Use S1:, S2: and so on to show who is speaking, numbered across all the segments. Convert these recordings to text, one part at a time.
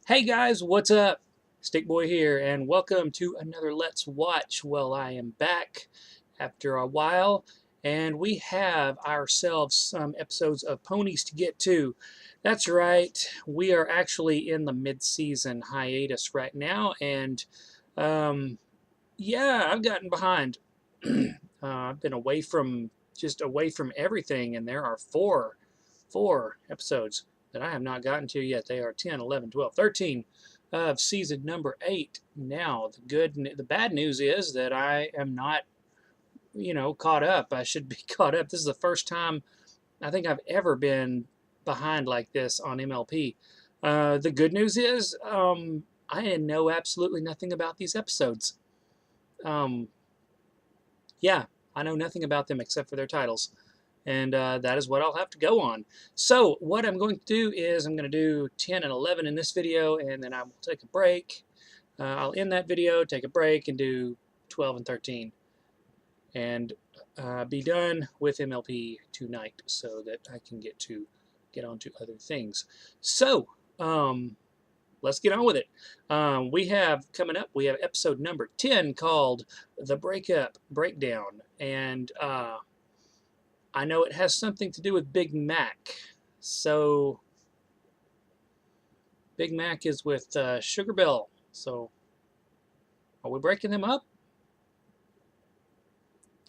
S1: Hey guys, what's up? Stickboy here, and welcome to another Let's Watch. Well, I am back after a while, and we have ourselves some episodes of Ponies to get to. That's right, we are actually in the mid-season hiatus right now, and yeah, I've gotten behind. I've been away from everything, and there are four episodes that I have not gotten to yet. They are 10, 11, 12, 13 of season number 8. Now, the bad news is that I am not, caught up. I should be caught up. This is the first time I think I've ever been behind like this on MLP. The good news is I know absolutely nothing about these episodes. Yeah, I know nothing about them except for their titles. And that is what I'll have to go on. So what I'm going to do is I'm going to do 10 and 11 in this video, and then I will take a break. I'll end that video, take a break, and do 12 and 13. And be done with MLP tonight so that I can get on to other things. So let's get on with it. Coming up, we have episode number 10 called The Breakdown. And I know it has something to do with Big Mac. So Big Mac is with Sugar Bell. So are we breaking them up?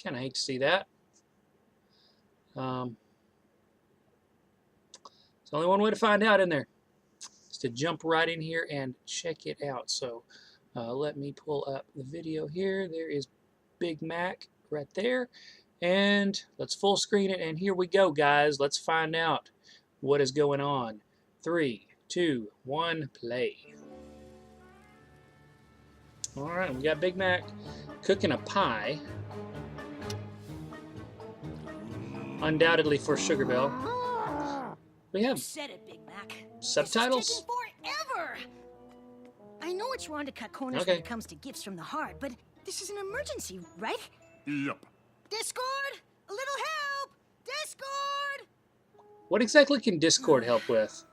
S1: Kind of hate to see that. There's only one way to find out in there. Is to jump right in here and check it out. So let me pull up the video here. There is Big Mac right there. And let's full screen it, and here we go, guys. Let's find out what is going on. 3, 2, 1, play. All right, we got Big Mac cooking a pie. Undoubtedly for Sugar Bell. We have
S2: Said it, Big Mac.
S1: subtitles.
S2: This is taking forever. I know it's wrong to cut corners when it comes to gifts from the heart, but this is an emergency, right?
S3: Yep.
S2: Discord, a little help! Discord!
S1: What exactly can Discord help with?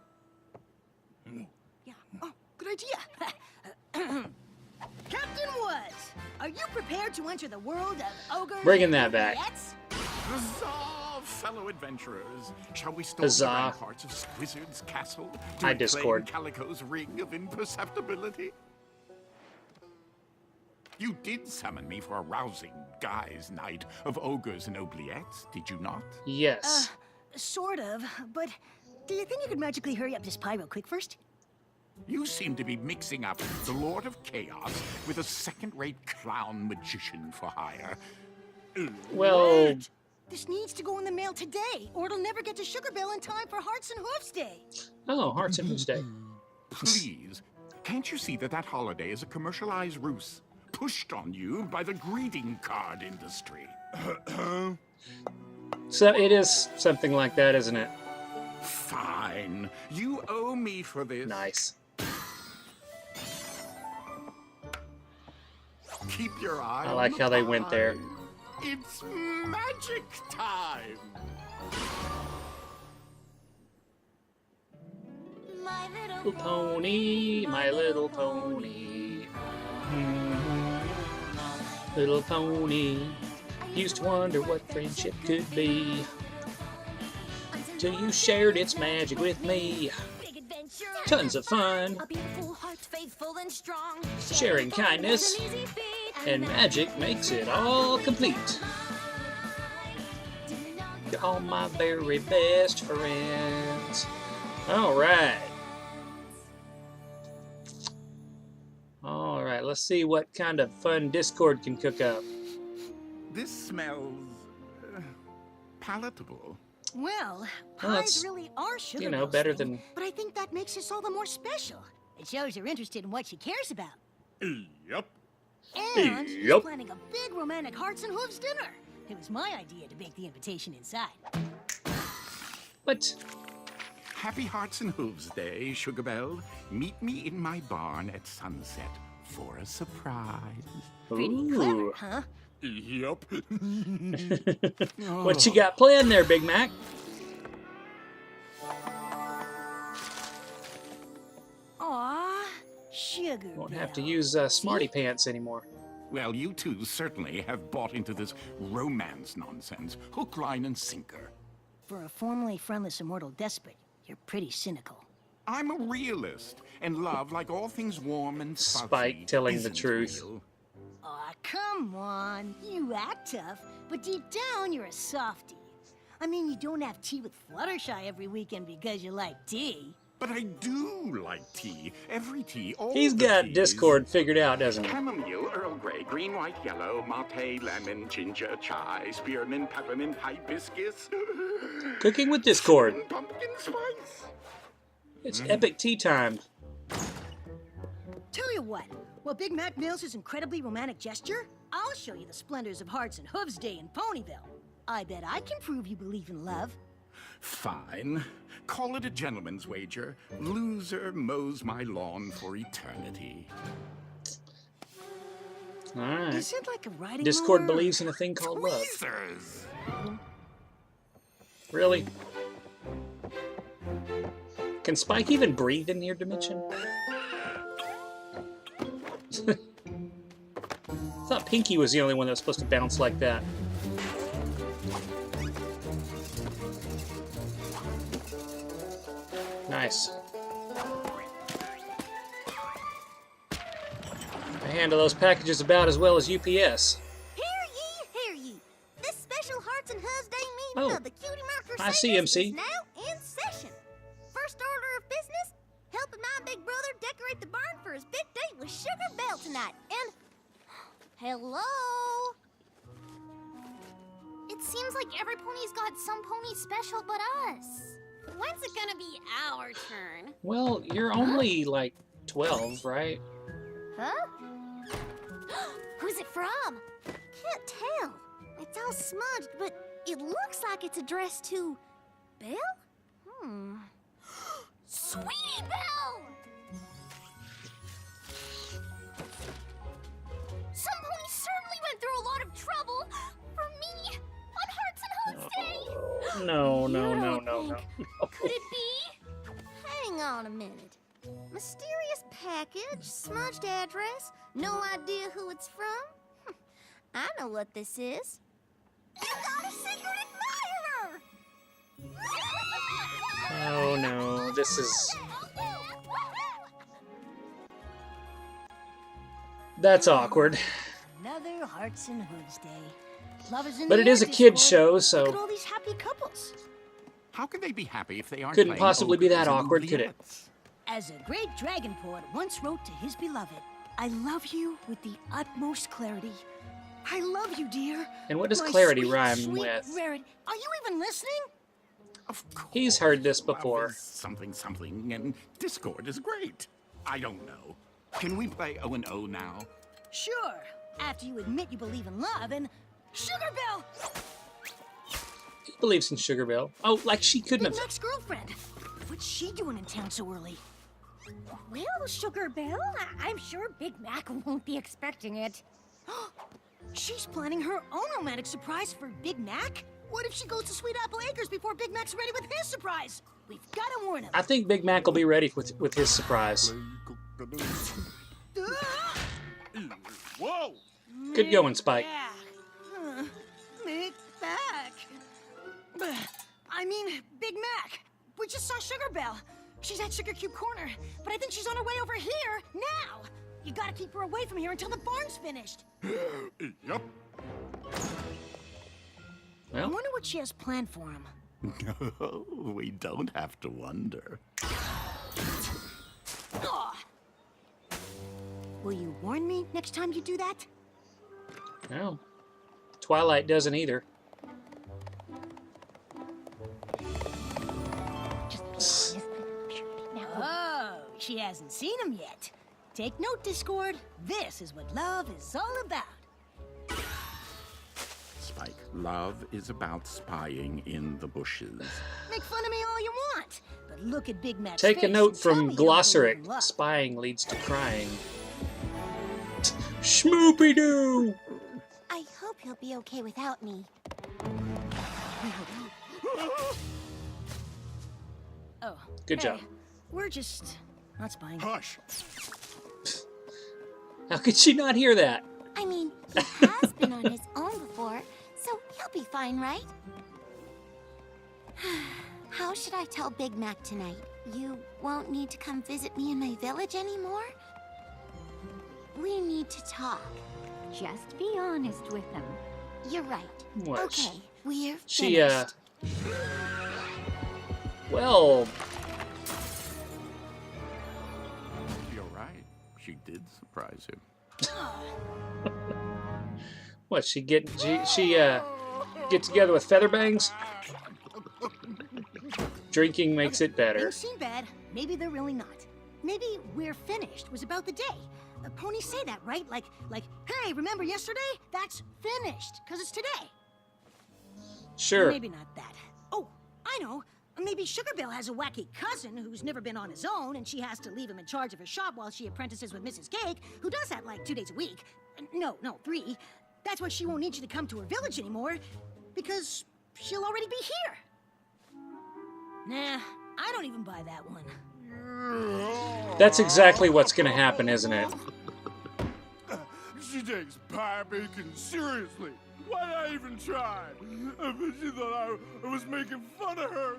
S2: Yeah. Oh, good idea. Captain Woods, are you prepared to enter the world of ogres?
S1: Bringing that back.
S3: Huzzah, fellow adventurers! Shall we storm
S1: Huzzah.
S3: the ramparts of Squizzard's castle to
S1: Hi,
S3: reclaim
S1: Discord.
S3: Calico's ring of imperceptibility? You did summon me for a rousing guys' night of ogres and oubliettes, did you not?
S1: Yes.
S2: Sort of, but do you think you could magically hurry up this pie real quick first?
S3: You seem to be mixing up the Lord of Chaos with a second-rate clown magician for hire.
S1: Well,
S2: This needs to go in the mail today, or it'll never get to Sugar Bell in time for Hearts and Hoofs Day.
S1: oh, Hearts and Hooves Day.
S3: Please, can't you see that that holiday is a commercialized ruse pushed on you by the greeting card industry?
S1: So it is something like that, isn't it?
S3: Fine. You owe me for this.
S1: Nice.
S3: Keep your eye
S1: I
S3: on
S1: like
S3: the
S1: how they went there.
S3: pie. It's magic time.
S1: Little pony, my little pony. Little pony. Used to wonder what friendship could be. Till you shared its magic with me. Tons of fun. Sharing kindness. And magic makes it all complete. You're all my very best friends. Alright. Alright, let's see what kind of fun Discord can cook up.
S3: This smells palatable.
S2: Well,
S1: Well,
S2: pies
S1: that's,
S2: really are Sugar
S1: you know,
S2: Bell's
S1: better
S2: thing,
S1: than...
S2: but I think that makes us all the more special. It shows you're interested in what she cares about.
S3: Yep.
S2: And she's
S1: Yep.
S2: planning a big romantic Hearts and Hooves dinner. It was my idea to make the invitation inside.
S1: What?
S3: Happy Hearts and Hooves Day, Sugar Bell. Meet me in my barn at sunset for a surprise.
S2: Pretty clever, huh?
S3: Yep.
S1: What you got planned there, Big Mac?
S2: Aw, Sugar
S1: Won't have to
S2: Belle.
S1: use Smarty Pants anymore.
S3: Well, you two certainly have bought into this romance nonsense. Hook, line, and sinker.
S2: For a formerly friendless immortal despot, you're pretty cynical.
S3: I'm a realist, and love, like all things warm and fuzzy,
S1: Spike telling the
S3: isn't
S1: truth.
S3: real.
S2: Aw, come on. You act tough, but deep down, you're a softie. I mean, you don't have tea with Fluttershy every weekend because you like tea.
S3: But I do like tea. Every tea, all
S1: He's
S3: the
S1: got
S3: teas.
S1: Discord figured out, doesn't he?
S3: Chamomile, Earl Grey, green, white, yellow, mate, lemon, ginger, chai, spearmint, peppermint, hibiscus.
S1: Cooking with Discord.
S3: And pumpkin spice.
S1: It's epic tea time.
S2: Tell you what, while Big Mac nails his incredibly romantic gesture, I'll show you the splendors of Hearts and Hooves Day in Ponyville. I bet I can prove you believe in love.
S3: Fine. Call it a gentleman's wager. Loser mows my lawn for eternity.
S1: Alright.
S2: Is it like a riding
S1: Discord
S2: mower?
S1: believes in a thing called love.
S3: Tweezers!
S1: Really? Can Spike even breathe in your dimension? I thought Pinky was the only one that was supposed to bounce like that. Nice. I handle those packages about as well as UPS.
S4: Hear ye! This special Hearts and Hooves Day meeting
S1: Oh,
S4: of the Cutie Marker
S1: I see,
S4: Singers
S1: MC.
S4: is now in session. First order of business, helping my big brother decorate the barn for his big date with Sugar Belle tonight. And hello. It seems like every pony's got some pony special but us. When's it gonna be our turn?
S1: Well, you're only like 12, right?
S4: Huh? Who's it from? Can't tell. It's all smudged, but it looks like it's addressed to Belle? Sweetie Belle! Some ponies certainly went through a lot of trouble for me on Hearts and Hooves Day.
S1: No,
S4: You
S1: no,
S4: don't
S1: no, no, no.
S4: think- Could it be? Hang on a minute. Mysterious package, smudged address, no idea who it's from. I know what this is. You got a secret admirer!
S1: Oh no, this is... That's awkward.
S2: Another Hearts and Hooves Day. Love is in
S1: But
S2: the
S1: it is
S2: air,
S1: a kid's
S2: Discord.
S1: show,
S2: Look at
S1: so
S2: all these happy couples.
S3: How can they be happy if they aren't
S1: Couldn't
S3: playing
S1: possibly be that
S3: ogres and
S1: awkward, could it?
S3: oubliettes?
S2: As a great dragon poet once wrote to his beloved, I love you with the utmost clarity. I love you, dear.
S1: And what does
S2: My
S1: clarity
S2: sweet,
S1: rhyme
S2: sweet
S1: with?
S2: Rarity. Are you even listening?
S3: Of course.
S1: He's heard this
S3: Love
S1: before.
S3: is something, something, and Discord is great. I don't know. Can we play O&O now?
S2: Sure. After you admit you believe in love and Sugar Belle,
S1: He believes in Sugar Belle. Oh, like she couldn't
S2: Big
S1: have...
S2: Mac's girlfriend. What's she doing in town so early?
S4: Well, Sugar Belle, I'm sure Big Mac won't be expecting it.
S2: She's planning her own romantic surprise for Big Mac? What if she goes to Sweet Apple Acres before Big Mac's ready with his surprise? We've got to warn him.
S1: I think Big Mac will be ready with his surprise.
S3: Whoa!
S1: Good going, Spike.
S2: Big Mac. I mean, Big Mac. We just saw Sugar Belle. She's at Sugar Cube Corner, but I think she's on her way over here now. You gotta keep her away from here until the barn's finished.
S3: Yep.
S2: I
S1: Well,
S2: wonder what she has planned for him.
S3: No, we don't have to wonder.
S2: Ugh. Will you warn me next time you do that?
S1: no. Twilight doesn't either.
S2: Oh, she hasn't seen him yet. Take note, Discord. This is what love is all about.
S3: Spike, love is about spying in the bushes.
S2: Make fun of me all you want, but look at Big Mac's
S1: Take a
S2: face
S1: note
S2: and tell
S1: from
S2: me you don't believe
S1: Glossaric.
S2: in love.
S1: Spying leads to crying. Schmoopy-doo!
S4: I hope he'll be okay without me.
S2: Oh,
S1: Good
S2: hey,
S1: job.
S2: We're just not spying.
S3: Hush!
S1: How could she not hear that?
S4: I mean, he has been on his own before, so he'll be fine, right? How should I tell Big Mac tonight? You won't need to come visit me in my village anymore? We need to talk.
S5: Just be honest with him.
S4: You're right.
S1: What?
S4: Okay, we're
S1: She,
S4: finished.
S1: well,
S3: You're right. She did surprise him.
S1: what, she get together with Featherbangs? Drinking makes it better.
S2: Things seem bad. Maybe they're really not. Maybe we're finished was about the day. Ponies say that, right? Like, hey, remember yesterday? That's finished, because it's today.
S1: Sure.
S2: Maybe not that. Oh, I know. Maybe Sugarbell has a wacky cousin who's never been on his own, and she has to leave him in charge of her shop while she apprentices with Mrs. Cake, who does that like 2 days a week. No, 3. That's why she won't need you to come to her village anymore, because she'll already be here. Nah, I don't even buy that one.
S1: That's exactly what's going to happen, isn't it?
S3: She takes pie baking seriously. Why did I even try? I bet she thought I was making fun of her.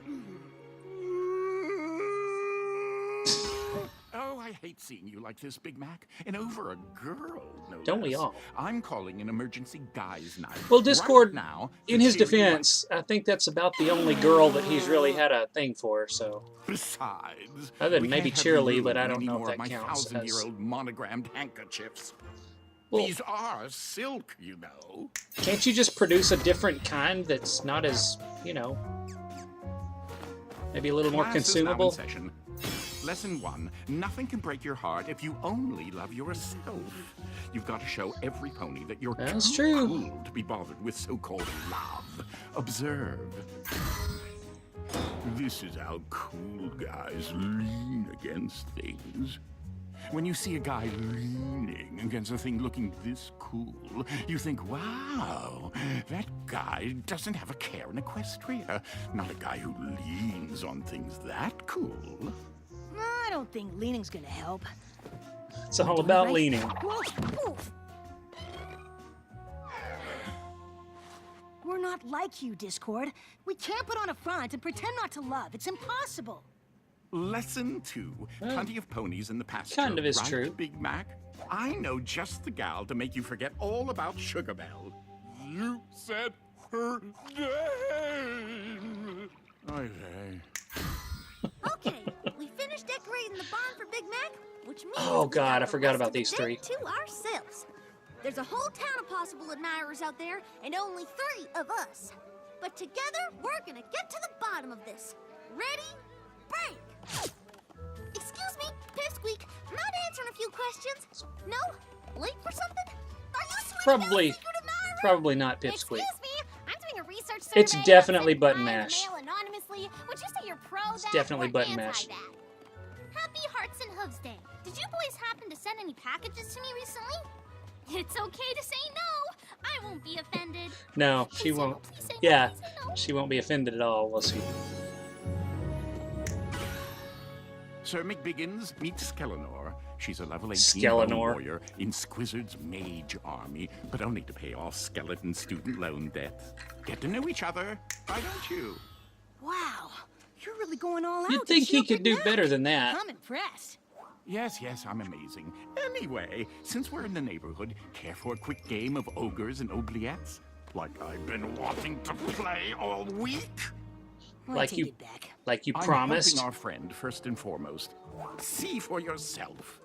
S3: Oh, I hate seeing you like this, Big Mac. And over a girl, no
S1: Don't we
S3: less.
S1: all?
S3: I'm calling an emergency guys' night.
S1: Well, Discord,
S3: right now,
S1: in
S3: to
S1: his
S3: cheer you up.
S1: defense, I think that's about the only girl that he's really had a thing for, so...
S3: Besides,
S1: Other than
S3: we
S1: maybe
S3: can't have
S1: Cheerily,
S3: you
S1: but I
S3: ruin
S1: don't
S3: any
S1: know if
S3: more
S1: that
S3: of my
S1: counts as-
S3: 1,000-year-old monogrammed handkerchiefs.
S1: Well,
S3: These are silk, you know.
S1: can't you just produce a different kind that's not as, you know, maybe a little more
S3: Class is now in
S1: consumable?
S3: session. Lesson 1. Nothing can break your heart if you only love yourself. You've got to show every pony that you're
S1: That's
S3: too
S1: true.
S3: cool to be bothered with so-called love. Observe. This is how cool guys lean against things. When you see a guy leaning against a thing looking this cool, you think, wow, that guy doesn't have a care in Equestria. Not a guy who leans on things that cool.
S2: I don't think leaning's gonna help.
S1: It's all about leaning.
S2: Whoa, whoa. We're not like you, Discord. We can't put on a front and pretend not to love. It's impossible.
S3: Lesson 2. Plenty of ponies in the pasture.
S1: Kind of is
S3: right,
S1: true.
S3: Big Mac? I know just the gal to make you forget all about Sugarbell. You said her name. Okay.
S4: Okay, we finished decorating the barn for Big Mac, which means
S1: Oh,
S4: we
S1: God,
S4: got
S1: I
S4: the
S1: forgot
S4: rest
S1: about
S4: of the
S1: these
S4: day
S1: 3.
S4: to ourselves. There's a whole town of possible admirers out there, and only 3 of us. But together, we're gonna get to the bottom of this. Ready? Break! Excuse me, Pipsqueak. Not answering a few questions. No? Late for something? Are you sweating
S1: Probably,
S4: out, secret admirer?
S1: probably not Pipsqueak.
S5: Excuse me, I'm doing a research survey.
S1: It's definitely
S5: on
S1: Button
S5: certain
S1: Mash.
S5: mail anonymously. Would you say you're pro
S1: It's
S5: that
S1: definitely
S5: or
S1: Button
S5: anti
S1: Mash.
S5: that? Happy Hearts and Hooves Day. Did you boys happen to send any packages to me recently? It's okay to say no. I won't be offended.
S1: No,
S5: Please
S1: she
S5: say no,
S1: won't.
S5: please say no,
S1: Yeah,
S5: please say no.
S1: she won't be offended at all, will she?
S3: Sir McBiggins, meet Skellenor. She's a level 18
S1: Skellenor.
S3: bone warrior in Squizzard's mage army, but only to pay off skeleton student loan debts. Get to know each other, why don't you?
S2: Wow, you're really going all out.
S1: You'd
S2: to
S1: think he
S2: cheer
S1: could
S2: Big
S1: do
S2: Mac.
S1: better than that.
S2: I'm impressed.
S3: Yes, I'm amazing. Anyway, since we're in the neighborhood, care for a quick game of ogres and oubliettes? Like I've been wanting to play all week?
S2: I
S1: Like
S2: take
S1: you-
S2: it back.
S1: Like you
S3: I'm
S1: promised.
S3: helping our friend first and foremost. See for yourself.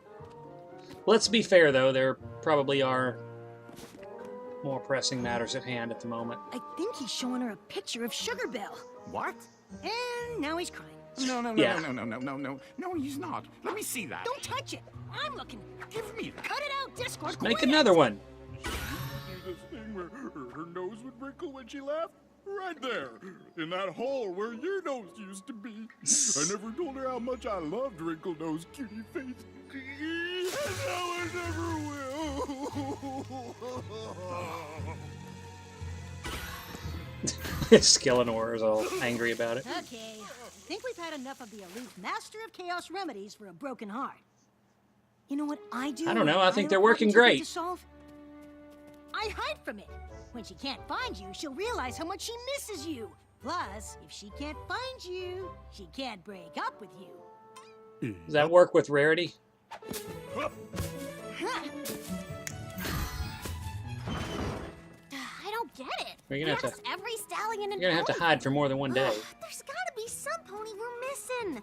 S1: Let's be fair, though. There probably are more pressing matters at hand at the moment.
S2: I think he's showing her a picture of Sugarbell.
S3: What?
S2: And now he's crying.
S3: No,
S1: Yeah.
S3: No, he's not. Let me see that.
S2: Don't touch it. I'm looking.
S3: Give me that.
S2: Cut it out, Discord.
S1: Make
S2: quit
S1: another
S2: it.
S1: one.
S3: See this thing where her nose would wrinkle when she laughed? Right there, in that hole where your nose used to be. I never told her how much I loved wrinkle nose cutie face. And now I never will.
S1: Skellenor is all angry about it.
S2: Okay, I think we've had enough of the aloof master of chaos remedies for a broken heart. You know what I do?
S1: I don't know.
S2: when
S1: I think
S2: have
S1: they're
S2: a
S1: working
S2: problem too big
S1: great.
S2: to solve? I hide from it. When she can't find you, she'll realize how much she misses you. Plus, if she can't find you, she can't break up with you.
S1: Does that work with Rarity?
S4: I don't get it.
S1: You're gonna have
S4: That's
S1: to.
S4: every stallion and
S1: You're gonna have to
S4: pony.
S1: hide for more than one day.
S4: There's gotta be some pony we're missing.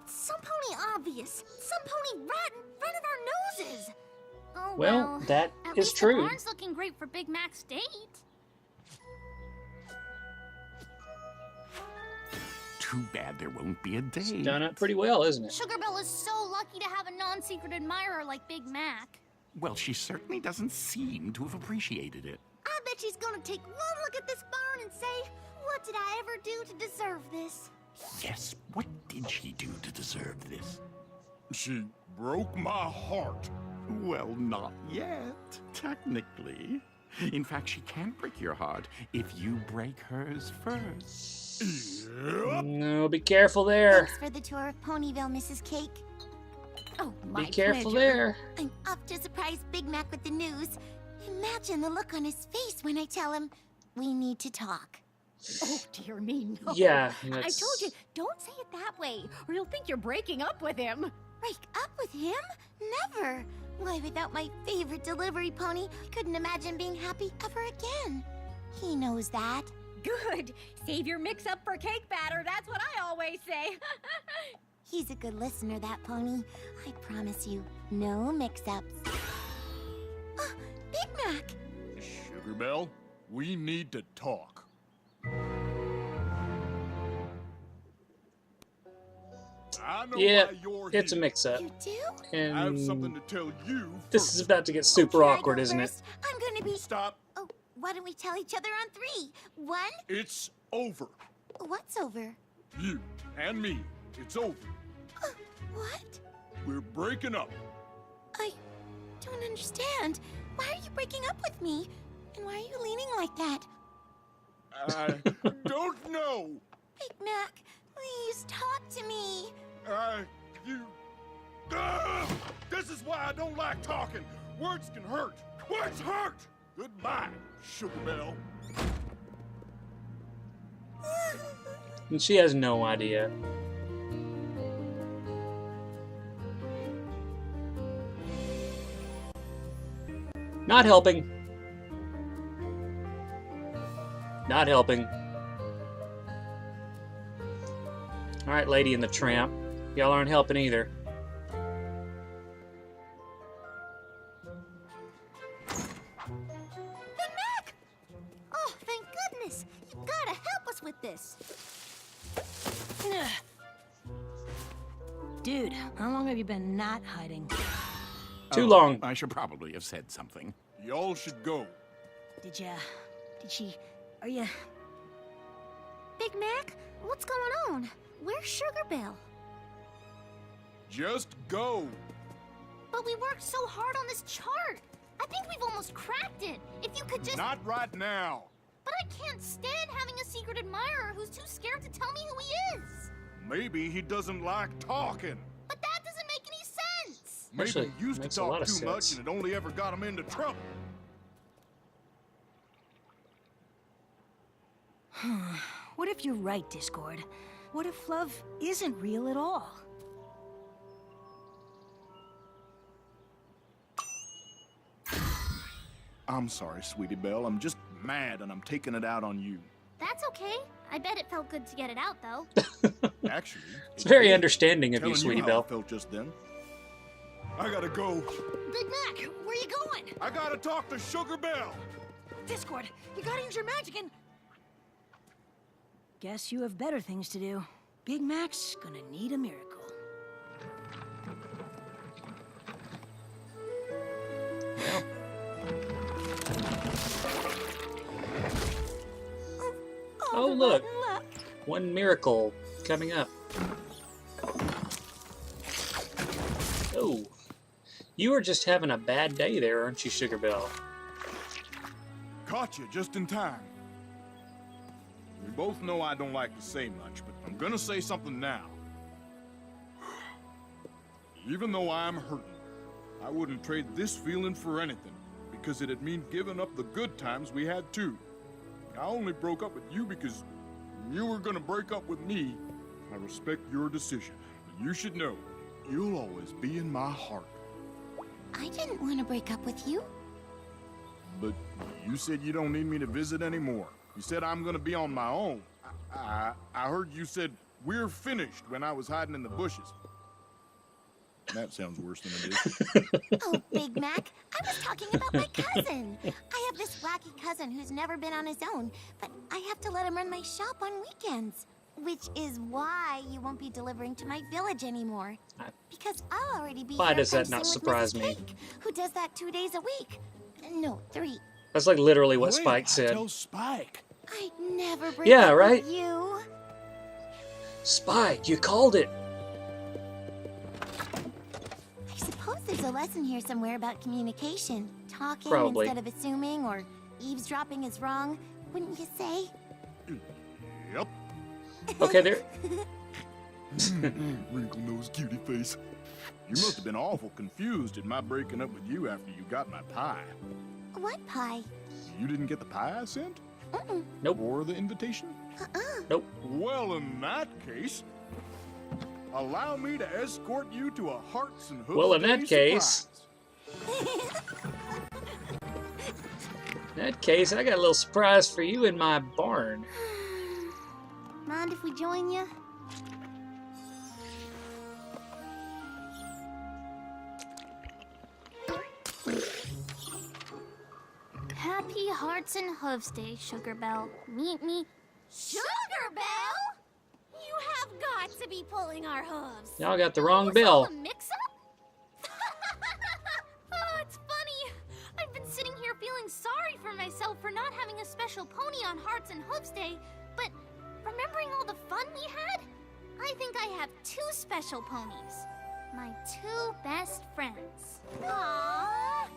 S4: Some pony obvious. Some pony right in front of our noses.
S5: Oh,
S1: Well, that
S5: at
S1: is
S5: least
S1: true.
S5: the barn's looking great for Big Mac's date.
S3: Too bad there won't be a
S1: It's
S3: date.
S1: done up pretty well, isn't it?
S5: Sugar Belle is so lucky to have a non-secret admirer like Big Mac.
S3: Well, she certainly doesn't seem to have appreciated it.
S4: I bet she's gonna take one look at this barn and say, what did I ever do to deserve this?
S3: Yes, what did she do to deserve this?
S6: She broke my heart.
S3: Well, not yet, technically. In fact, she can't break your heart if you break hers first.
S1: No, be careful there.
S4: Thanks for the tour of Ponyville, Mrs. Cake. Oh, my
S1: Be careful
S4: pleasure.
S1: there.
S4: I'm off to surprise Big Mac with the news. Imagine the look on his face when I tell him we need to talk.
S2: Oh, dear me, no.
S1: Yeah,
S2: I
S1: that's-
S2: told you, don't say it that way, or he'll think you're breaking up with him.
S4: Break up with him? Never. Why, without my favorite delivery pony, I couldn't imagine being happy ever again. He knows that.
S2: Good. Save your mix-up for cake batter. That's what I always say.
S4: He's a good listener, that pony. I promise you, no mix-ups. Oh, Big Mac!
S6: Sugar Belle, we need to talk. I know
S1: Yeah,
S6: why you're
S1: it's a
S6: here.
S1: mix-up,
S4: You do?
S6: I have something
S1: and
S6: to tell you
S1: this is
S6: first.
S1: about to get super
S4: Okay, I
S1: awkward,
S4: go
S1: isn't it?
S4: first. I'm gonna be...
S6: Stop.
S4: Oh, why don't we tell each other on 3? 1?
S6: It's over.
S4: What's over?
S6: You and me. It's over.
S4: What?
S6: We're breaking up.
S4: I don't understand. Why are you breaking up with me? And why are you leaning like that?
S6: I don't know.
S4: Big Mac, please talk to me.
S6: This is why I don't like talking. Words can hurt. Words hurt. Goodbye, Sugar Belle.
S1: And she has no idea. Not helping. Not helping. All right, Lady and the Tramp. Y'all aren't helping either.
S4: Big Mac! Oh, thank goodness. You've got to help us with this.
S2: Dude, how long have you been not hiding?
S1: Too
S3: Oh,
S1: long.
S3: I should probably have said something.
S6: Y'all should go.
S2: Did she, are you...
S4: Big Mac, what's going on? Where's Sugar Belle?
S6: Just go.
S5: But we worked so hard on this chart. I think we've almost cracked it. If you could just...
S6: Not right now.
S5: But I can't stand having a secret admirer who's too scared to tell me who he is.
S6: Maybe he doesn't like talking.
S5: But that doesn't make any sense.
S6: Maybe
S1: Actually,
S6: he used to
S1: makes a lot
S6: talk
S1: of
S6: too much
S1: sense.
S6: and it only ever got him into trouble.
S2: What if you're right, Discord? What if love isn't real at all?
S6: I'm sorry, Sweetie Belle. I'm just mad and I'm taking it out on you.
S5: That's okay. I bet it felt good to get it out, though.
S6: Actually,
S1: It's very understanding of you,
S6: telling
S1: Sweetie
S6: how I
S1: Belle.
S6: felt just then. I gotta go.
S2: Big Mac, where you going?
S6: I gotta talk to Sugar Belle.
S2: Discord, you gotta use your magic and... Guess you have better things to do. Big Mac's gonna need a miracle.
S1: Oh, look. One miracle coming up. Oh. You are just having a bad day there, aren't you, Sugar Belle?
S6: Caught you just in time. We both know I don't like to say much, but I'm gonna say something now. Even though I'm hurting, I wouldn't trade this feeling for anything, because it'd mean giving up the good times we had too. I only broke up with you because you were gonna break up with me. I respect your decision, but you should know, you'll always be in my heart.
S4: I didn't want to break up with you.
S6: But you said you don't need me to visit anymore. You said I'm gonna be on my own. I heard you said we're finished when I was hiding in the bushes. That sounds worse than it is.
S4: Oh, Big Mac, I was talking about my cousin. I have this wacky cousin who's never been on his own, but I have to let him run my shop on weekends. Which is why you won't be delivering to my village anymore. Because I'll already be
S1: Why
S4: here
S1: does that
S4: fencing
S1: not
S4: with
S1: surprise
S4: Mrs.
S1: me?
S4: Cake, who does that 2 days a week. No, 3.
S1: That's like literally what
S6: Wait,
S1: Spike
S6: I
S1: said.
S6: tell Spike.
S4: I'd never break
S1: Yeah,
S4: up
S1: right?
S4: with you.
S1: Spike, you called it.
S4: I suppose there's a lesson here somewhere about communication. Talking
S1: Probably.
S4: instead of assuming, or eavesdropping is wrong, wouldn't you say?
S6: Yep.
S1: Okay, there.
S6: Wrinkle nose cutie face. You must have been awful confused at my breaking up with you after you got my pie.
S4: What pie?
S6: You didn't get the pie I sent?
S1: Nope.
S6: Or the invitation?
S1: Nope.
S6: Well, in that case, allow me to escort you to a Hearts and Hooves
S1: Well, in
S6: Day
S1: that case-
S6: surprise.
S1: In that case, I got a little surprise for you in my barn.
S4: Mind if we join you?
S5: Happy Hearts and Hooves Day, Sugar Belle. Meet me.
S4: Sugar Belle? You have got to be pulling our hooves.
S1: Y'all got the wrong
S5: Was all
S1: bill.
S5: a mix-up? Oh, it's funny. I've been sitting here feeling sorry for myself for not having a special pony on Hearts and Hooves Day, but remembering all the fun we had, I think I have 2 special ponies. My 2 best friends.
S4: Aww.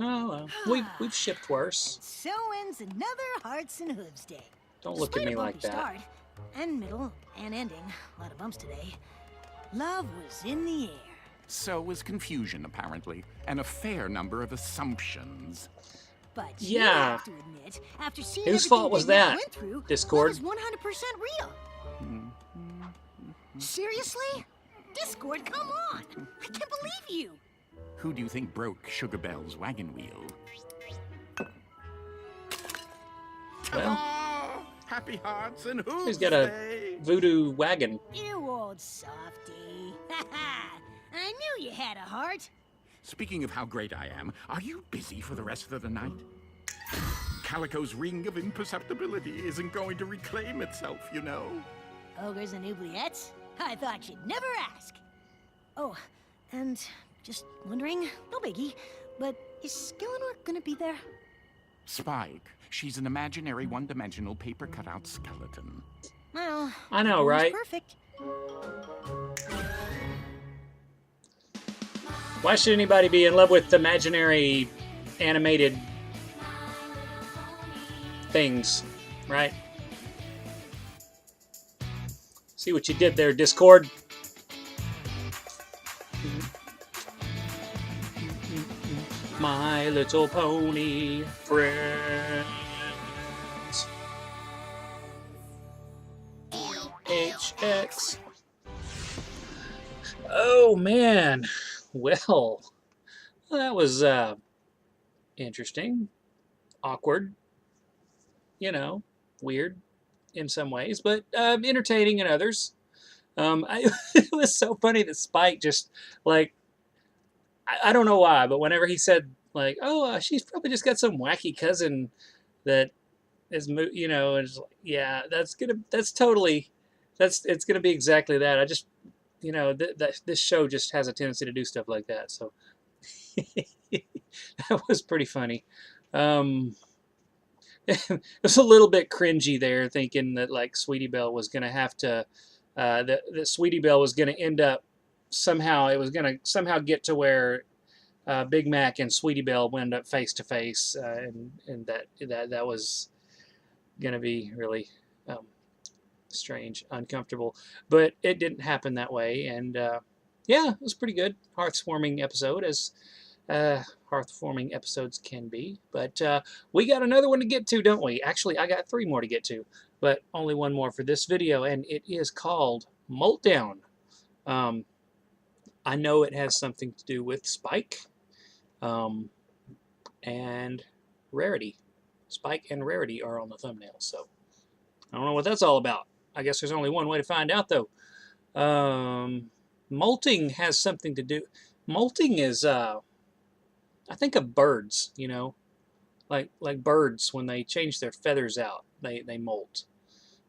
S1: Oh, well. We've shipped worse.
S2: So ends another Hearts and Hooves Day.
S1: Don't look at
S2: Despite
S1: me
S2: a
S1: like
S2: bumpy
S1: that.
S2: Start, and middle, and ending. A lot of bumps today. Love was in the air.
S3: So was confusion, apparently, and a fair number of assumptions.
S2: But you
S1: Yeah.
S2: have to admit, after seeing
S1: Whose
S2: everything
S1: fault was
S2: Big Mac
S1: that?
S2: went through,
S1: Discord?
S2: love is 100% real. Seriously? Discord, come on! I can't believe you!
S3: Who do you think broke Sugar Belle's wagon wheel?
S1: Well,
S3: Oh, happy Hearts and Hooves
S1: he's got a
S3: Day.
S1: voodoo wagon.
S2: You old softy. I knew you had a heart.
S3: Speaking of how great I am, are you busy for the rest of the night? Calico's ring of imperceptibility isn't going to reclaim itself, you know.
S2: Ogres and oubliettes? I thought you'd never ask. Oh, and just wondering, no biggie, but is Skillenor gonna be there?
S3: Spike, she's an imaginary one-dimensional paper cutout skeleton.
S2: Well,
S1: I know,
S2: almost
S1: right?
S2: Perfect.
S1: Why should anybody be in love with imaginary animated things, right? See what you did there, Discord. My Little Pony friends. HX. Oh man. Well, that was interesting, awkward, you know, weird in some ways, but entertaining in others. It was so funny that Spike just, like, I don't know why, but whenever he said, like, oh, she's probably just got some wacky cousin that is, you know, and it's like, yeah, it's gonna be exactly that. I just, you know, this show just has a tendency to do stuff like that. So that was pretty funny. It was a little bit cringy there, thinking that like Sweetie Belle was going to have to, that Sweetie Belle was going to end up somehow. It was going to somehow get to where Big Mac and Sweetie Belle wound up face to face, and that was going to be really strange, uncomfortable, but it didn't happen that way, and yeah, it was pretty good. Hearthwarming episode, as hearthwarming episodes can be. But we got another one to get to, don't we? Actually, I got 3 more to get to, but only 1 more for this video, and it is called Meltdown. I know it has something to do with Spike and Rarity. Spike and Rarity are on the thumbnail, so I don't know what that's all about. I guess there's only one way to find out, though. Molting has something to do... Molting is, I think of birds, you know. Like birds, when they change their feathers out, they molt.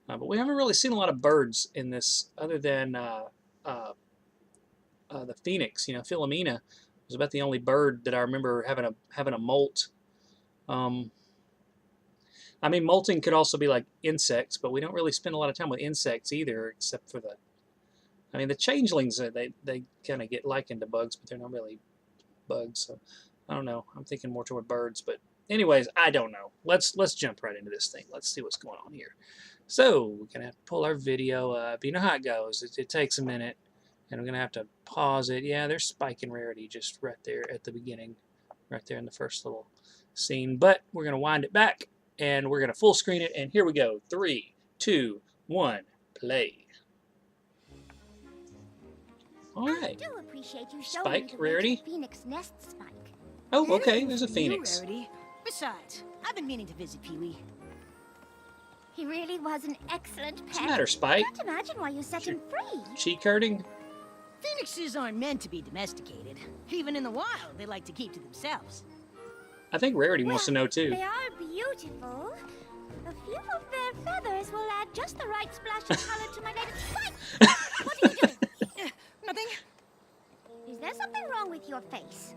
S1: But we haven't really seen a lot of birds in this, other than the phoenix. You know, Philomena was about the only bird that I remember having a molt. I mean, molting could also be like insects, but we don't really spend a lot of time with insects either, except for the... I mean, the changelings, they kind of get likened to bugs, but they're not really bugs. So I don't know. I'm thinking more toward birds, but anyways, I don't know. Let's jump right into this thing. Let's see what's going on here. So we're gonna have to pull our video up. You know how it goes. It takes a minute, and I'm gonna have to pause it. Yeah, there's Spike and Rarity just right there at the beginning, right there in the first little scene. But we're gonna wind it back, and we're gonna full screen it. And here we go. 3, 2, 1, play. All right.
S4: I do appreciate you showing
S1: Spike,
S4: me the
S1: Rarity.
S4: Phoenix nest, Spike.
S1: Oh, okay.
S2: Anything
S1: There's a
S2: for you,
S1: phoenix.
S2: Rarity. Besides, I've been meaning to visit Pee-wee.
S4: He really was an excellent pet.
S1: What's the matter, Spike?
S4: Can't imagine why you set him free.
S1: Cheek hurting?
S2: Phoenixes aren't meant to be domesticated. Even in the wild, they like to keep to themselves.
S1: I think Rarity wants to know too.
S4: They are beautiful. A few of their feathers will add just the right splash of color to my native Spike! What are you doing?
S2: Nothing?
S4: Is there something wrong with your face?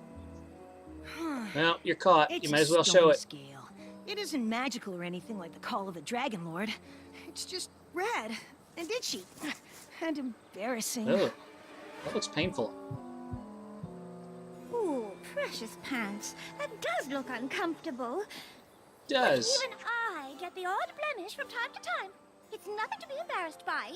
S1: Well, you're caught.
S2: It's
S1: You might as well
S2: a
S1: show
S2: stone
S1: it.
S2: Scale. It isn't magical or anything like the Call of the Dragon Lord. It's just red and itchy and embarrassing.
S1: Oh, that looks painful.
S4: Ooh, precious pants. That does look uncomfortable.
S1: Does.
S4: Even I get the odd blemish from time to time. It's nothing to be embarrassed by.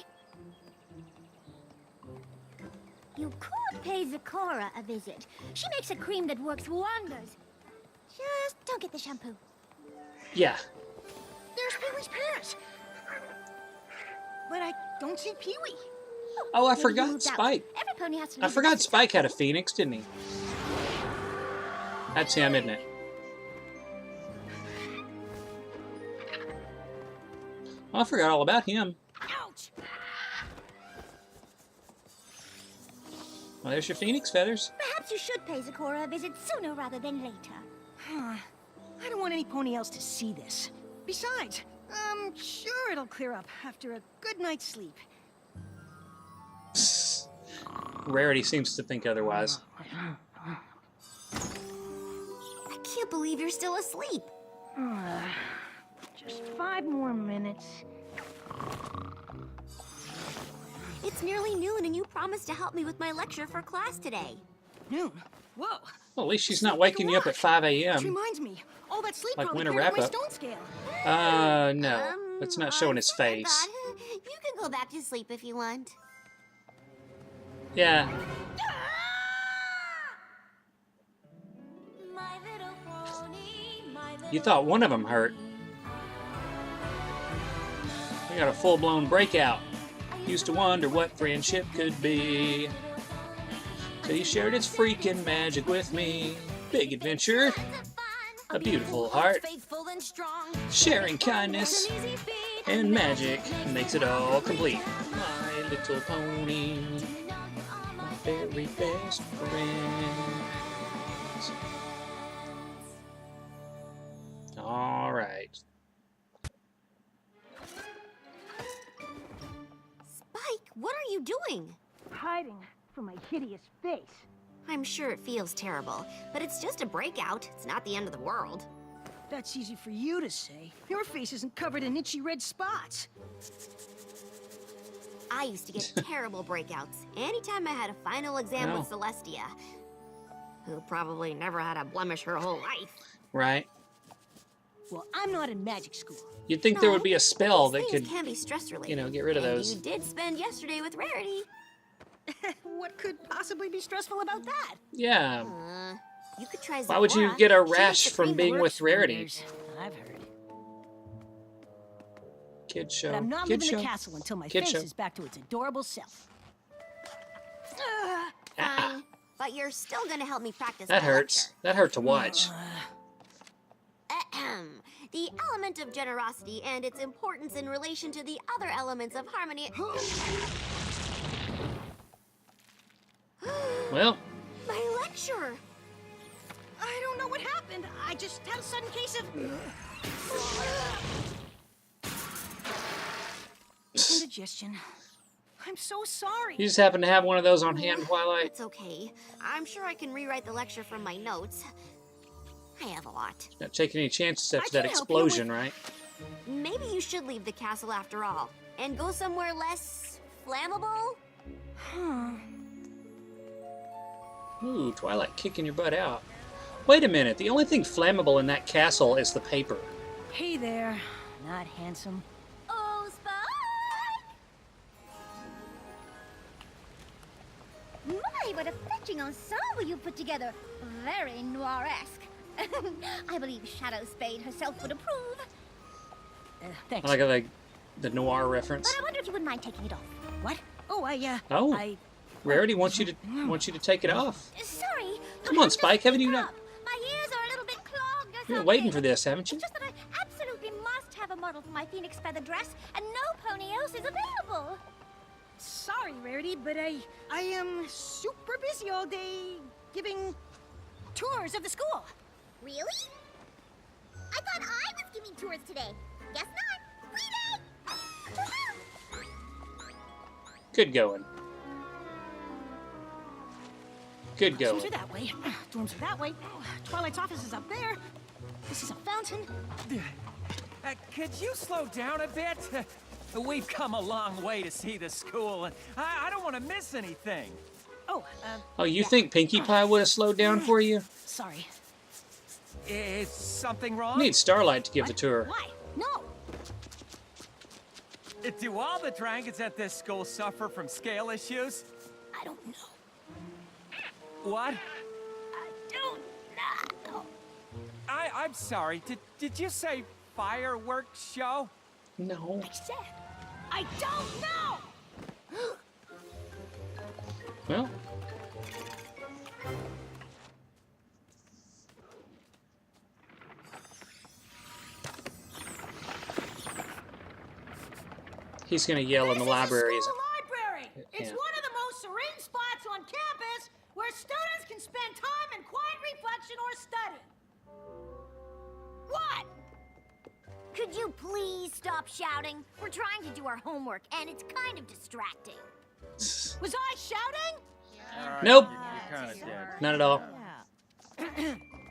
S4: You could pay Zecora a visit. She makes a cream that works wonders. Just don't get the shampoo.
S1: Yeah.
S2: There's Pee-wee's parents. But I don't see Pee-wee.
S1: Oh, I
S4: Maybe he
S1: forgot
S4: moved out.
S1: Spike.
S4: Every pony has to
S1: I
S4: leave
S1: forgot
S4: its
S1: Spike had a phoenix, didn't he? That's him, isn't it? I forgot all about him.
S2: Ouch!
S1: Well, there's your phoenix feathers.
S4: Perhaps you should pay Zecora a visit sooner rather than later.
S2: I don't want any pony else to see this. Besides, I'm sure it'll clear up after a good night's sleep.
S1: Rarity seems to think otherwise.
S4: I can't believe you're still asleep.
S2: Just 5 more minutes.
S4: It's nearly noon and you promised to help me with my lecture for class today.
S2: Noon? Whoa.
S1: Well, at least she's not waking you up at 5
S2: Which
S1: a.m.
S2: reminds me, all that sleep
S1: Like
S2: probably
S1: winter
S2: cleared up my
S1: wrap-up.
S2: stone scale.
S1: No. That's not showing his
S4: sorry,
S1: face.
S4: God. You can go back to sleep if you want.
S1: Yeah. You thought one of them hurt. We got a full-blown breakout. Used to wonder what friendship could be. So you shared its freaking magic with me. Big adventure. A beautiful heart. Sharing kindness and magic makes it all complete. My little pony. My very best friends. All right.
S4: Spike, what are you doing?
S2: Hiding from my hideous face.
S4: I'm sure it feels terrible, but it's just a breakout. It's not the end of the world.
S2: That's easy for you to say. Your face isn't covered in itchy red spots.
S4: I used to get terrible breakouts anytime I had a final exam
S1: Wow.
S4: with Celestia, who probably never had a blemish her whole life.
S1: Right.
S2: Well, I'm not in magic school.
S1: You'd think there would be a spell that
S4: These
S1: could,
S4: things can be stress related.
S1: you know, get rid of
S4: and
S1: those.
S4: you did spend yesterday with Rarity.
S2: what could possibly be stressful about that?
S1: Yeah.
S4: You could try
S1: Why would you
S4: Zipporah.
S1: get a
S4: She makes
S1: rash
S4: the
S1: from
S4: cream
S1: being
S4: work.
S1: with Rarity?
S2: Wonders, I've heard.
S1: Kid show.
S2: But I'm not
S1: Kid
S2: leaving
S1: show.
S2: the castle until my
S1: Kid
S2: face
S1: show.
S2: is back to its adorable self.
S4: Fine, but you're still gonna help me practice
S1: That
S4: my
S1: hurts. That hurt to watch.
S4: lecture. The element of generosity and its importance in relation to the other elements of harmony.
S1: Well,
S4: My lecture.
S2: I don't know what happened. I just had a sudden case of indigestion. I'm so sorry.
S1: you just happen to have one of those on hand, Twilight.
S4: It's okay. I'm sure I can rewrite the lecture from my notes. I have a lot.
S1: Not taking any chances after
S2: I
S1: that
S2: can help you
S1: explosion, right?
S4: Maybe you should leave the castle after all and go somewhere less flammable.
S1: Ooh, Twilight kicking your butt out. Wait a minute. The only thing flammable in that castle is the paper.
S2: Hey there, not handsome.
S5: Oh, Spike! My, what a fetching ensemble you put together. Very noir-esque. I believe Shadow Spade herself would approve.
S2: Thanks.
S1: I like the noir reference.
S5: But I wonder if you wouldn't mind taking it off.
S2: What? Oh,
S1: Oh.
S2: I
S1: Rarity wants you to take it off.
S5: Sorry.
S1: Come on, Spike. Haven't you not?
S5: My ears are a little bit clogged or
S1: You've been
S5: something.
S1: waiting for this, haven't you?
S5: It's just that I absolutely must have a model for my phoenix feather dress, and no pony else is available.
S2: Sorry, Rarity, but I am super busy all day giving tours of the school.
S5: Really? I thought I was giving tours today. Guess not. Free day!
S1: Good going. Good
S2: Rooms
S1: going.
S2: are that way. Dorms are that way. Twilight's office is up there. This is a fountain.
S7: Could you slow down a bit? We've come a long way to see the school, and I don't want to miss anything.
S2: Oh,
S1: Oh, you think Pinkie Pie would have slowed down for you?
S2: sorry.
S7: Is something wrong?
S1: You need Starlight to give the tour.
S2: Why? No.
S7: Do all the dragons at this school suffer from scale issues?
S2: I don't know.
S7: What?
S2: I don't know.
S7: I'm sorry. Did you say fireworks show?
S1: No.
S2: I said, I don't know.
S1: Well, he's gonna yell in the library.
S2: This is a school library. It's
S1: Yeah.
S2: one of the most serene spots on campus where students can spend time in quiet reflection or study. What?
S5: Could you please stop shouting? We're trying to do our homework, and it's kind of distracting.
S2: Was I shouting?
S1: Nope.
S7: You're kind of dead.
S1: Not at all.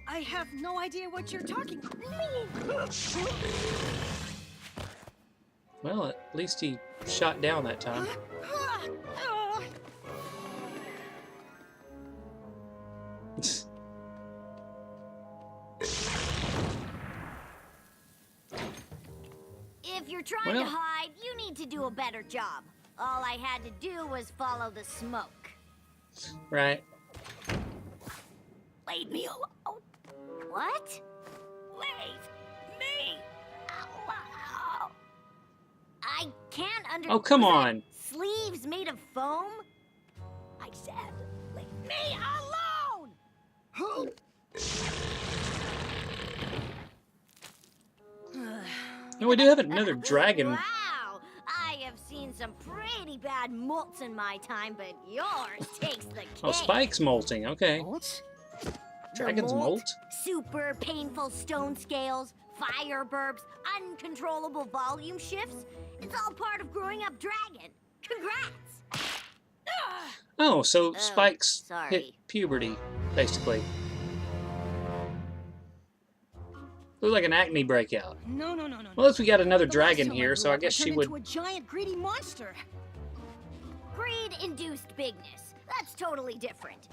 S2: I have no idea what you're talking
S1: Well, at least he shot down that time.
S5: If you're trying
S1: Well-
S5: to hide, you need to do a better job. All I had to do was follow the smoke.
S1: Right.
S2: Leave me alone.
S5: What?
S2: Leave me alone.
S5: I can't understand.
S1: Oh, come on.
S5: Sleeves made of foam?
S2: I said, leave me alone.
S1: No, we do have another dragon.
S5: Wow! I have seen some pretty bad molts in my time, but yours takes the cake.
S1: Oh, Spike's molting. Okay.
S2: Bolts?
S5: The
S1: Dragon's molt?
S5: Super painful stone scales, fire burps, uncontrollable volume shifts. It's all part of growing up dragon. Congrats!
S1: Oh, so Spike's
S5: sorry.
S1: hit puberty, basically. Looks like an acne breakout.
S2: No.
S1: Well, at least we got another
S2: The last
S1: dragon
S2: time I
S1: here,
S2: grew
S1: so I
S2: up,
S1: guess she
S2: turned
S1: would.
S2: into a giant greedy monster.
S5: Greed-induced bigness. That's totally different.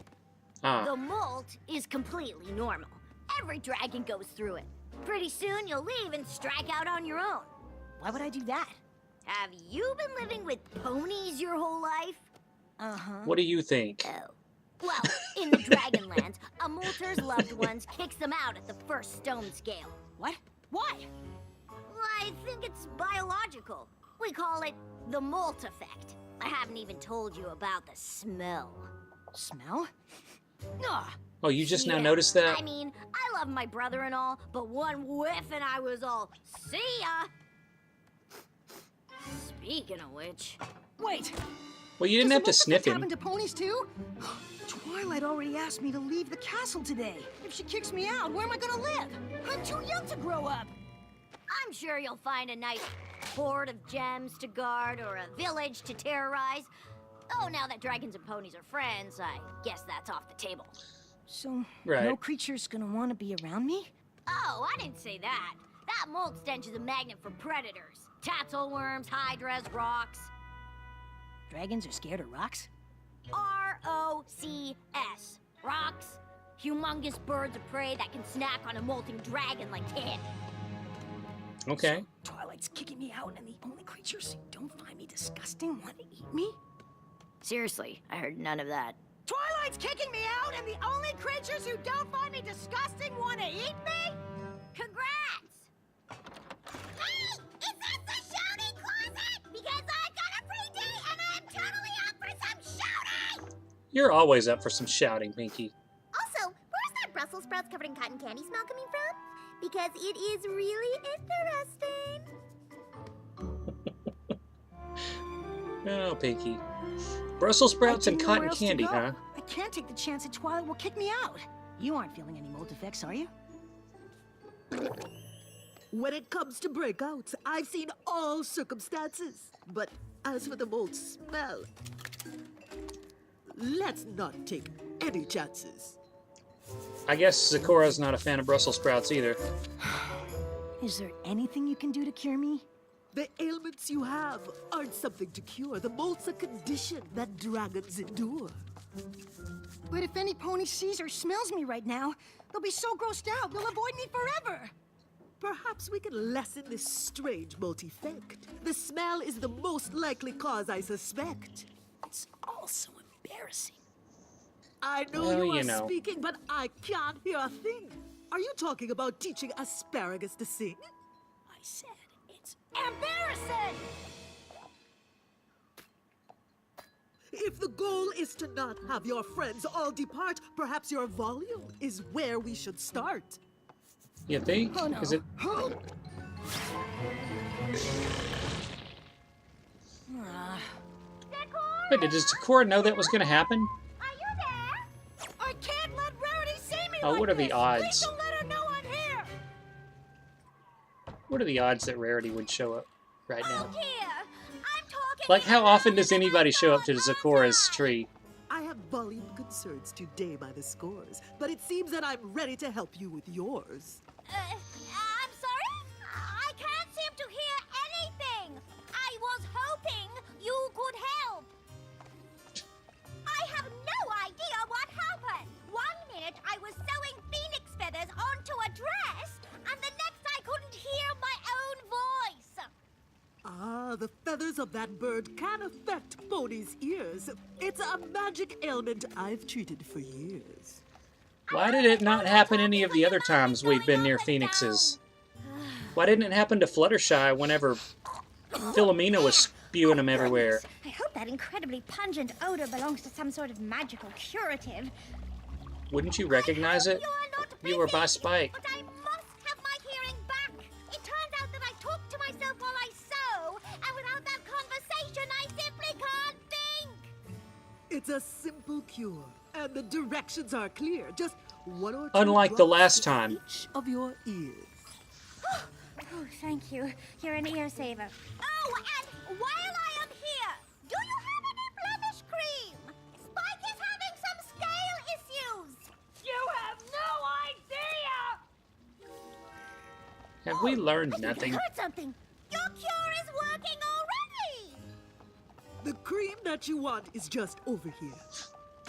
S1: Ah,
S5: The molt is completely normal. Every dragon goes through it. Pretty soon you'll leave and strike out on your own.
S2: Why would I do that?
S5: Have you been living with ponies your whole life?
S1: What do you think?
S4: Oh. Well, in the Dragonlands, a molter's loved ones kicks them out at the first stone scale.
S2: What? Why?
S4: Well, I think it's biological. We call it the molt effect. I haven't even told you about the smell.
S2: Smell? Ugh.
S1: Oh, you just now
S4: Yeah,
S1: noticed that?
S4: I mean, I love my brother and all, but one whiff and I was all, see ya! Speaking of which...
S2: Wait.
S1: Well, you didn't
S2: Does
S1: have
S2: the
S1: to
S2: molt
S1: sniff
S2: effect
S1: him.
S2: happen to ponies too? Twilight already asked me to leave the castle today. If she kicks me out, where am I gonna live? I'm too young to grow up.
S4: I'm sure you'll find a nice hoard of gems to guard or a village to terrorize. Oh, now that dragons and ponies are friends, I guess that's off the table.
S2: So,
S1: Right.
S2: no creature's gonna want to be around me?
S4: Oh, I didn't say that. That mold stench is a magnet for predators. Tatzelworms, hydras, rocks.
S2: Dragons are scared of rocks?
S4: R-O-C-S. Rocks. Humongous birds of prey that can snack on a molting dragon like candy.
S1: Okay.
S2: Twilight's kicking me out, and the only creatures who don't find me disgusting want to eat me?
S4: Seriously, I heard none of that.
S2: Twilight's kicking me out, and the only creatures who don't find me disgusting want to eat me?
S4: Congrats! Hey! Is this the shouting closet? Because I got a free day and I'm totally up for some shouting!
S1: You're always up for some shouting, Pinky.
S4: Also, where's that Brussels sprouts covered in cotton candy smell coming from? Because it is really interesting.
S1: Oh, Pinky. Brussels sprouts and
S2: Nowhere
S1: cotton
S2: else to
S1: candy,
S2: go.
S1: huh?
S2: I can't take the chance that Twilight will kick me out. You aren't feeling any mold effects, are you?
S8: When it comes to breakouts, I've seen all circumstances. But as for the mold smell, let's not take any chances.
S1: I guess Zikora's not a fan of Brussels sprouts either.
S2: Is there anything you can do to cure me?
S8: The ailments you have aren't something to cure. The mold's a condition that dragons endure.
S2: But if any pony sees or smells me right now, they'll be so grossed out they'll avoid me forever.
S8: Perhaps we can lessen this strange mold effect. The smell is the most likely cause, I suspect.
S2: It's all so embarrassing.
S8: I know
S1: Well,
S8: you are
S1: you know.
S8: speaking, but I can't hear a thing. Are you talking about teaching asparagus to sing?
S2: I said it's embarrassing!
S8: If the goal is to not have your friends all depart, perhaps your volume is where we should start.
S1: You think?
S2: Oh no.
S1: Is it?
S2: Ah,
S1: Wait, did Zikora know that was going to happen?
S4: Are you there?
S2: I can't let Rarity see me
S1: Oh,
S2: like
S1: what are the
S2: this.
S1: odds?
S2: Please don't let her know I'm here.
S1: What are the odds that Rarity would show up right now?
S4: Here, I'm talking.
S1: Like, how often does anybody show up to Zikora's tree?
S8: I have volume concerns today by the scores, but it seems that I'm ready to help you with yours.
S4: I'm sorry? I can't seem to hear anything. I was hoping you could help. I have no idea what happened. 1 minute I was sewing phoenix feathers onto a dress, and the next I couldn't hear my own voice.
S8: Ah, the feathers of that bird can affect ponies' ears. It's a magic ailment I've treated for years.
S1: Why did it not happen any of the other times we've been near Phoenixes? Why didn't it happen to Fluttershy whenever Philomena was spewing them everywhere?
S5: I hope that incredibly pungent odor belongs to some sort of magical curative.
S1: Wouldn't you recognize it?
S4: You're not
S1: You were by
S4: busy,
S1: Spike.
S4: But I must have my hearing back. It turns out that I talk to myself while I sew, and without that conversation, I simply can't think.
S8: It's a simple cure, and the directions are clear. Just 1 or 2
S1: Unlike the
S8: drops
S1: last
S8: in
S1: time.
S8: each of your ears.
S5: Oh, thank you. You're an ear saver.
S4: Oh, and while I am here, do you have any blemish cream? Spike is having some scale issues.
S2: You have no idea!
S1: Have we learned
S4: I think I
S1: nothing?
S4: heard something. Your cure is working already.
S8: The cream that you want is just over here.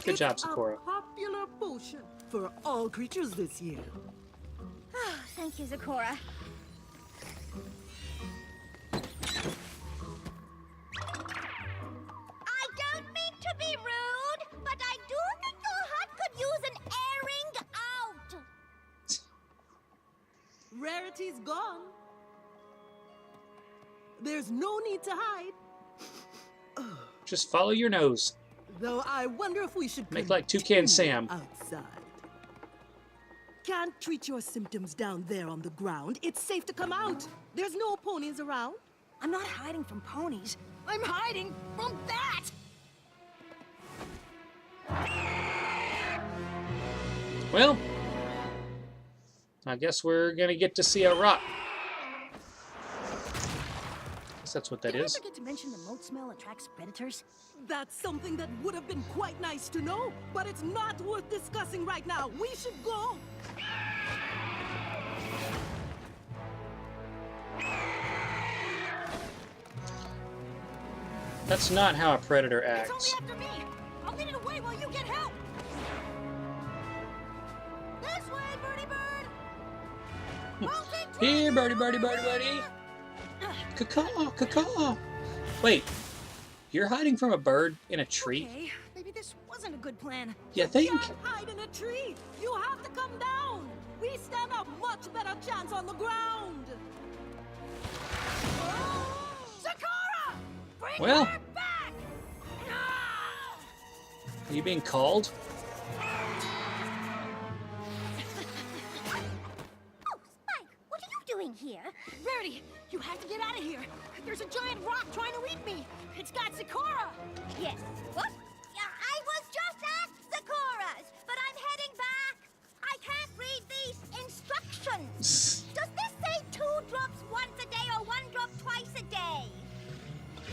S1: Good job,
S8: It's
S1: Sakura.
S8: a popular potion for all creatures this year.
S5: Oh, thank you, Zikora.
S4: I don't mean to to be rude, but I do think your hut could use an airing out.
S8: Rarity's gone. There's no need to hide.
S1: Just follow your nose.
S8: Though I wonder if we should
S1: Make like Toucan
S8: continue
S1: Sam.
S8: outside. Can't treat your symptoms down there on the ground. It's safe to come out. There's no ponies around.
S2: I'm not hiding from ponies. I'm hiding from that!
S1: Well, I guess we're gonna get to see a rock. Guess that's what that
S2: Did I
S1: is.
S2: forget to mention the moat smell attracts predators?
S8: That's something that would have been quite nice to know, but it's not worth discussing right now. We should go.
S1: That's not how a predator
S2: It's
S1: acts.
S2: only after me! I'll lead it away while you get help! This way, birdie bird!
S1: Here, birdie, birdie, birdie, birdie. Caw, caw. Wait, you're hiding from a bird in a tree?
S2: Okay, maybe this wasn't a good plan.
S1: You think?
S8: Can't hide in a tree. You have to come down. We stand a much better chance on the ground.
S2: Sakura! Bring
S1: Well.
S2: her back!
S1: Are you being called?
S4: Oh, Spike, what are you doing here?
S2: Rarity, you have to get out of here. There's a giant rock trying to eat me. It's got Sakura.
S4: Yes. What? Yeah, I was just at Sakura's, but I'm heading back. I can't read these instructions. Does this say 2 drops once a day or 1 drop twice a day?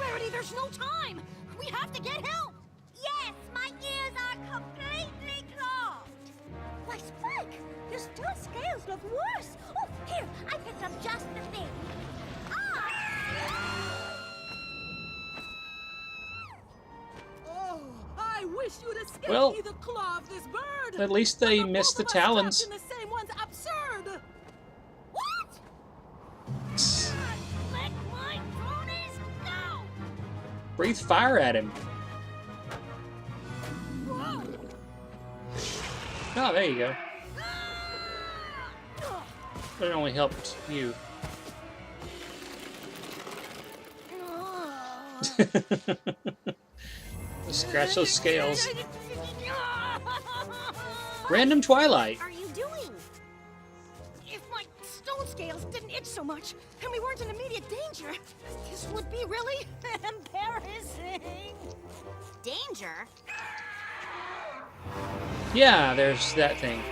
S2: Rarity, there's no time. We have to get help.
S4: Yes, my ears are completely clogged. Why, Spike, your still scales look worse. Oh, here, I picked up just the thing.
S8: Oh, I wish you'd escape
S1: Well,
S8: the claw of this bird.
S1: At least they missed the
S8: both of us
S1: talons.
S8: trapped in the same one's absurd.
S4: What?
S2: Let my ponies go.
S1: Breathe fire at him. Oh, there you go. But it only helped you. Scratch those scales. Random Twilight.
S2: Are you doing? If my stone scales didn't itch so much, and we weren't in immediate danger, this would be really embarrassing.
S4: Danger?
S1: Yeah, there's that thing.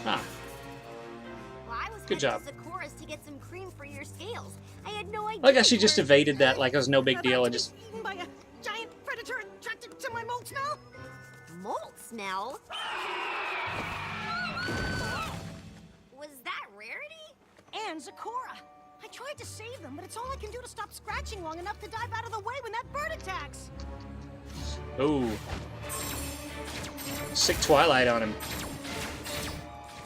S1: Ah,
S4: Well, I was
S1: Good
S4: headed
S1: job.
S4: to Sakura's to get some cream for your scales. I had no idea.
S1: I guess she
S4: you
S1: just
S4: were-
S1: evaded that like it was no big
S2: About
S1: deal
S2: to
S1: and
S2: be
S1: just...
S2: eaten by a giant predator attracted to my mold smell?
S4: Mold smell? Was that Rarity?
S2: And Sakura. I tried to save them, but it's all I can do to stop scratching long enough to dive out of the way when that bird attacks.
S1: Ooh. Sick Twilight on him.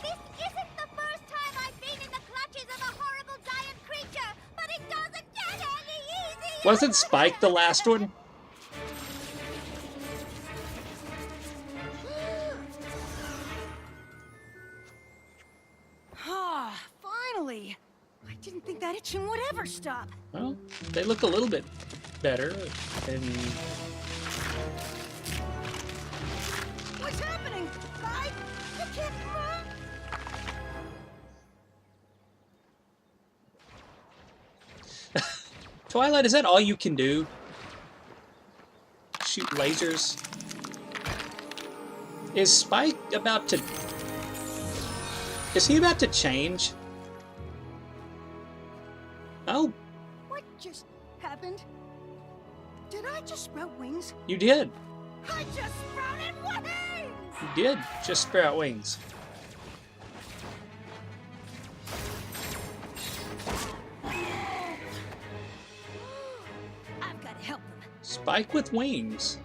S4: This isn't the first time I've been in the clutches of a horrible giant creature, but it doesn't get any easier.
S1: Wasn't Spike the last one?
S2: Ah, finally. I didn't think that itching would ever stop.
S1: Well, they look a little bit better. And
S2: What's happening? You can't run.
S1: Twilight, is that all you can do? Shoot lasers? Is Spike about to... Is he about to change? Oh,
S2: What just happened? Did I just sprout wings?
S1: you did.
S2: I just sprouted wings!
S1: You did just sprout wings.
S2: I've got to help them.
S1: Spike with wings.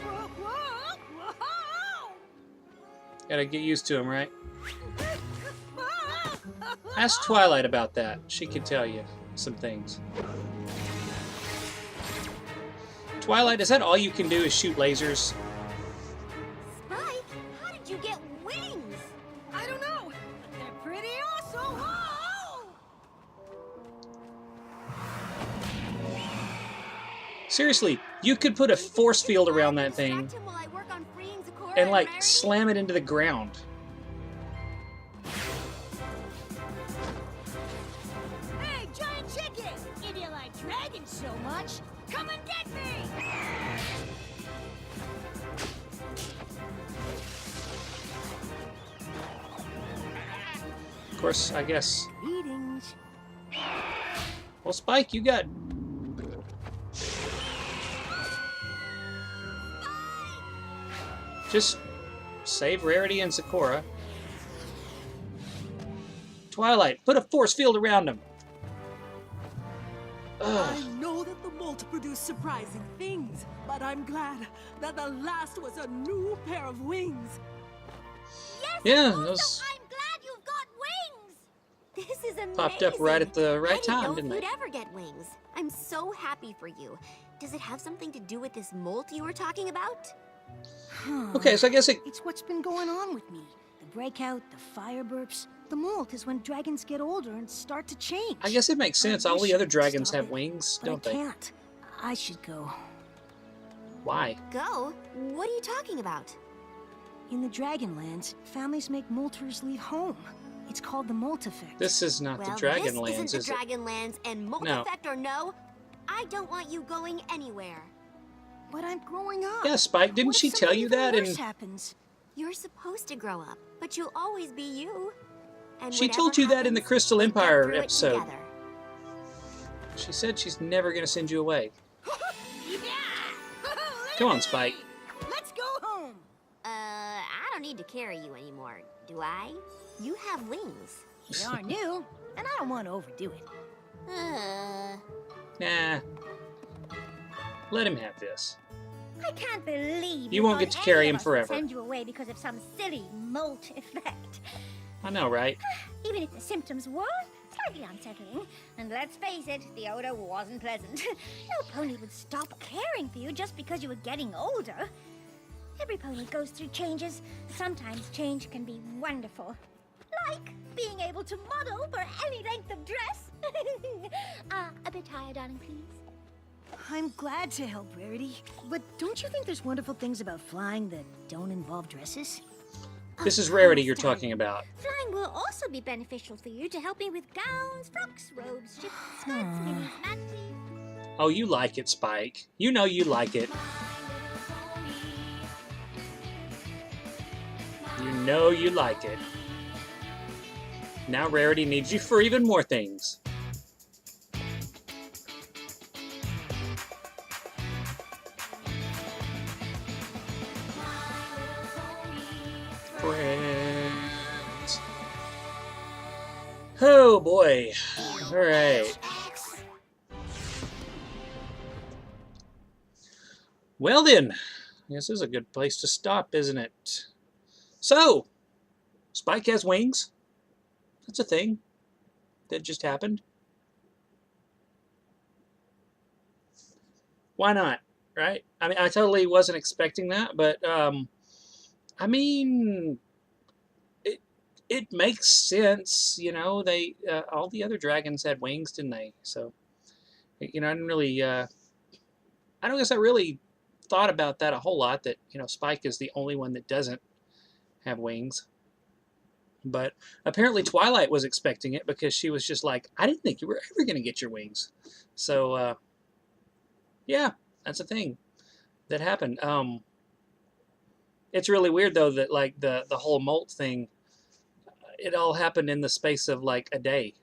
S2: Whoa, whoa, whoa!
S1: Gotta get used to him, right? Ask Twilight about that. She can tell you some things. Twilight, is that all you can do is shoot lasers?
S4: Spike, how did you get wings?
S2: I don't know. They're pretty awesome. Whoa!
S1: Seriously, you could put a force field around that thing
S4: Distract him while I work on freeing Zecora
S1: and like
S4: Rarity?
S1: slam it into the ground.
S2: Hey, giant chicken! If you like dragons so much, come and get me!
S1: Of course, I guess.
S2: Greetings.
S1: Well, Spike, you got... Just save Rarity and Zecora. Twilight, put a force field around him.
S8: I know that the molt produce surprising things, but I'm glad that the last was a new pair of wings.
S4: Yes,
S1: Yeah,
S4: also,
S1: those
S4: I'm glad you've got wings. This is amazing.
S1: popped up right at the right
S4: I didn't know
S1: time,
S4: if
S1: didn't
S4: you'd
S1: they?
S4: ever get wings. I'm so happy for you. Does it have something to do with this molt you were talking about?
S1: Okay, so I guess it...
S2: It's what's been going on with me. The breakout, the fire burps. The molt is when dragons get older and start to change.
S1: I guess it makes sense.
S2: I
S1: All
S2: wish
S1: the other
S2: I could
S1: dragons
S2: stop
S1: have
S2: it,
S1: wings,
S2: but
S1: don't
S2: I
S1: they?
S2: can't. I should go.
S1: Why?
S4: Go? What are you talking about?
S2: In the Dragonlands, families make molters leave home. It's called the molt effect.
S1: This is not
S4: Well,
S1: the Dragonlands,
S4: this isn't
S1: is
S4: the
S1: it?
S4: Dragonlands, and molt
S1: No.
S4: effect or no, I don't want you going anywhere.
S2: But I'm growing up.
S1: Yeah, Spike, didn't
S2: What if
S1: she tell
S2: something
S1: you
S2: even
S1: that?
S2: worse
S1: And
S2: happens?
S4: You're supposed to grow up, but you'll always be you. And
S1: she
S4: whatever
S1: told you that in the
S4: happens,
S1: Crystal
S4: we get
S1: Empire
S4: through it
S1: episode.
S4: together.
S1: She said she's never going to send you away.
S2: Yeah!
S1: Come on, Spike.
S2: Let's go home.
S4: I don't need to carry you anymore, do I? You have wings.
S2: They are new, and I don't want to overdo it.
S1: Nah. Let him have this.
S5: I can't believe
S1: You won't
S5: thought
S1: get to carry
S5: any
S1: him
S5: of us would
S1: forever.
S5: Send you away because of some silly molt effect.
S1: I know, right?
S5: Even if the symptoms were slightly unsettling, and let's face it, the odor wasn't pleasant. No pony would stop caring for you just because you were getting older. Every pony goes through changes. Sometimes change can be wonderful. Like being able to model for any length of dress. A bit higher, darling, please.
S2: I'm glad to help, Rarity. But don't you think there's wonderful things about flying that don't involve dresses?
S1: This is Rarity you're talking about.
S5: Flying will also be beneficial for you to help me with gowns, frocks, robes, shifts, skirts, minis, manties.
S1: Oh, you like it, Spike. You know you like it. You know you like it. Now Rarity needs you for even more things. Friends. Oh boy. Alright. Well then, this is a good place to stop, isn't it? So, Spike has wings. That's a thing that just happened. Why not, right? I mean, I totally wasn't expecting that, but I mean, it makes sense, you know. They all the other dragons had wings, didn't they? So, you know, I didn't really, I don't guess I really thought about that a whole lot. That, you know, Spike is the only one that doesn't have wings. But apparently Twilight was expecting it because she was just like, I didn't think you were ever going to get your wings. So, yeah, that's a thing that happened. It's really weird, though, that, like, the whole molt thing, it all happened in the space of, like, a day.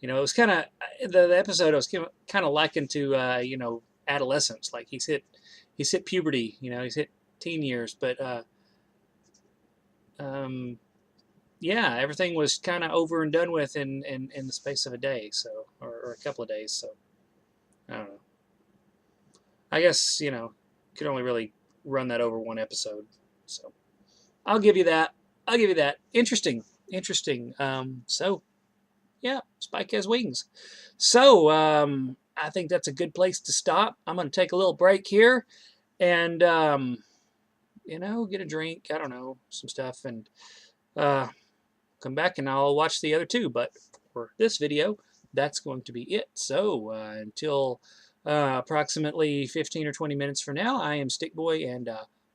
S1: You know, it was kind of, the episode was kind of likened to, you know, adolescence. Like, he's hit puberty, you know, he's hit teen years, but, yeah, everything was kind of over and done with in the space of a day, so, or a couple of days, so, I don't know. I guess, you know, could only really run that over one episode, so, I'll give you that. I'll give you that. Interesting. So, yeah, Spike has wings. So, I think that's a good place to stop. I'm going to take a little break here and, you know, get a drink, I don't know, some stuff, and come back and I'll watch the other two. But for this video, that's going to be it. So until approximately 15 or 20 minutes from now, I am Stick Boy, and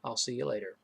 S1: I'll see you later.